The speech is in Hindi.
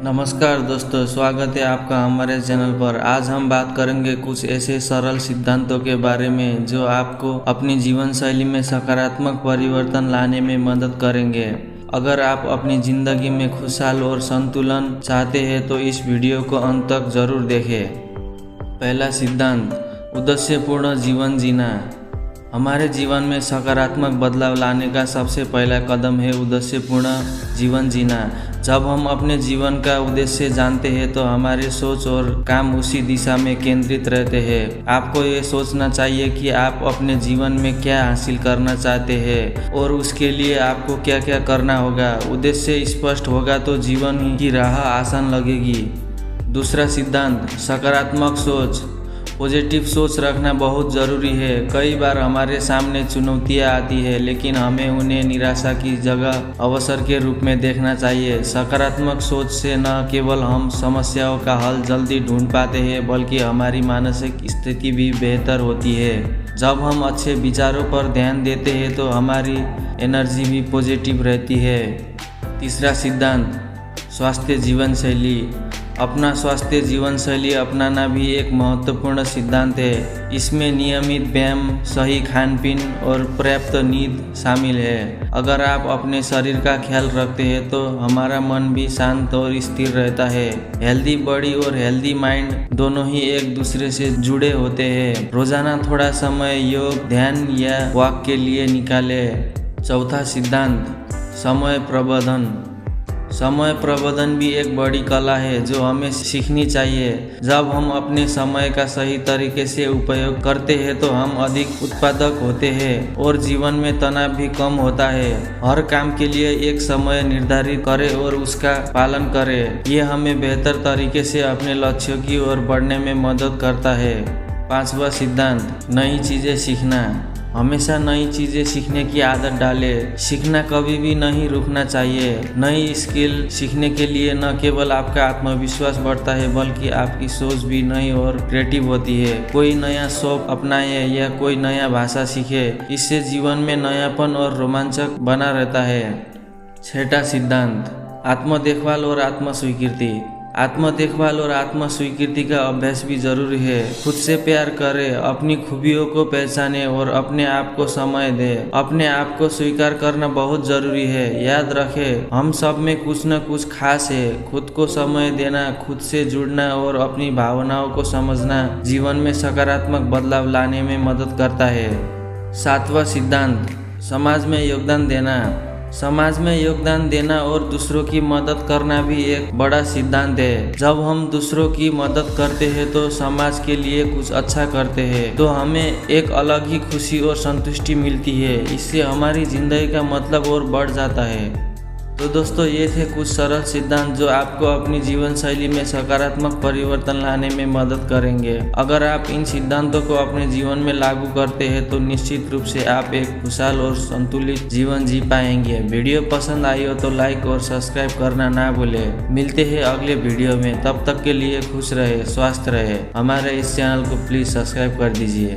नमस्कार दोस्तों, स्वागत है आपका हमारे चैनल पर। आज हम बात करेंगे कुछ ऐसे सरल सिद्धांतों के बारे में जो आपको अपनी जीवन शैली में सकारात्मक परिवर्तन लाने में मदद करेंगे। अगर आप अपनी ज़िंदगी में खुशहाल और संतुलन चाहते हैं तो इस वीडियो को अंत तक जरूर देखें। पहला सिद्धांत, उद्देश्यपूर्ण जीवन जीना। हमारे जीवन में सकारात्मक बदलाव लाने का सबसे पहला कदम है उद्देश्यपूर्ण जीवन जीना। जब हम अपने जीवन का उद्देश्य जानते हैं तो हमारी सोच और काम उसी दिशा में केंद्रित रहते हैं। आपको ये सोचना चाहिए कि आप अपने जीवन में क्या हासिल करना चाहते हैं और उसके लिए आपको क्या क्या करना होगा। उद्देश्य स्पष्ट होगा तो जीवन की राह आसान लगेगी। दूसरा सिद्धांत, सकारात्मक सोच। पॉजिटिव सोच रखना बहुत ज़रूरी है। कई बार हमारे सामने चुनौतियां आती है, लेकिन हमें उन्हें निराशा की जगह अवसर के रूप में देखना चाहिए। सकारात्मक सोच से न केवल हम समस्याओं का हल जल्दी ढूंढ पाते हैं, बल्कि हमारी मानसिक स्थिति भी बेहतर होती है। जब हम अच्छे विचारों पर ध्यान देते हैं तो हमारी एनर्जी भी पॉजिटिव रहती है। तीसरा सिद्धांत, स्वास्थ्य जीवन शैली। अपना स्वास्थ्य जीवन शैली अपनाना भी एक महत्वपूर्ण सिद्धांत है। इसमें नियमित व्यायाम, सही खान पीन और पर्याप्त नींद शामिल है। अगर आप अपने शरीर का ख्याल रखते हैं तो हमारा मन भी शांत और स्थिर रहता है। हेल्दी बॉडी और हेल्दी माइंड दोनों ही एक दूसरे से जुड़े होते हैं। रोजाना थोड़ा समय योग, ध्यान या वॉक के लिए निकालें। चौथा सिद्धांत, समय प्रबंधन। समय प्रबंधन भी एक बड़ी कला है जो हमें सीखनी चाहिए। जब हम अपने समय का सही तरीके से उपयोग करते हैं तो हम अधिक उत्पादक होते हैं और जीवन में तनाव भी कम होता है। हर काम के लिए एक समय निर्धारित करें और उसका पालन करें। ये हमें बेहतर तरीके से अपने लक्ष्यों की ओर बढ़ने में मदद करता है। पांचवा सिद्धांत, नई चीज़ें सीखना। हमेशा नई चीज़ें सीखने की आदत डालें। सीखना कभी भी नहीं रुकना चाहिए। नई स्किल सीखने के लिए न केवल आपका आत्मविश्वास बढ़ता है, बल्कि आपकी सोच भी नई और क्रिएटिव होती है। कोई नया शौक अपनाए या कोई नया भाषा सीखे, इससे जीवन में नयापन और रोमांचक बना रहता है। छठा सिद्धांत, आत्म देखभाल और आत्म स्वीकृति। आत्म देखभाल और आत्म स्वीकृति का अभ्यास भी जरूरी है। खुद से प्यार करें, अपनी खूबियों को पहचानें और अपने आप को समय दें। अपने आप को स्वीकार करना बहुत जरूरी है। याद रखें, हम सब में कुछ न कुछ खास है। खुद को समय देना, खुद से जुड़ना और अपनी भावनाओं को समझना जीवन में सकारात्मक बदलाव लाने में मदद करता है। सातवां सिद्धांत, समाज में योगदान देना। समाज में योगदान देना और दूसरों की मदद करना भी एक बड़ा सिद्धांत है। जब हम दूसरों की मदद करते हैं तो समाज के लिए कुछ अच्छा करते हैं तो हमें एक अलग ही खुशी और संतुष्टि मिलती है। इससे हमारी जिंदगी का मतलब और बढ़ जाता है। तो दोस्तों, ये थे कुछ सरल सिद्धांत जो आपको अपनी जीवन शैली में सकारात्मक परिवर्तन लाने में मदद करेंगे। अगर आप इन सिद्धांतों को अपने जीवन में लागू करते हैं तो निश्चित रूप से आप एक खुशहाल और संतुलित जीवन जी पाएंगे। वीडियो पसंद आई हो तो लाइक और सब्सक्राइब करना ना भूलें। मिलते हैं अगले वीडियो में। तब तक के लिए खुश रहे, स्वस्थ रहे। हमारे इस चैनल को प्लीज़ सब्सक्राइब कर दीजिए।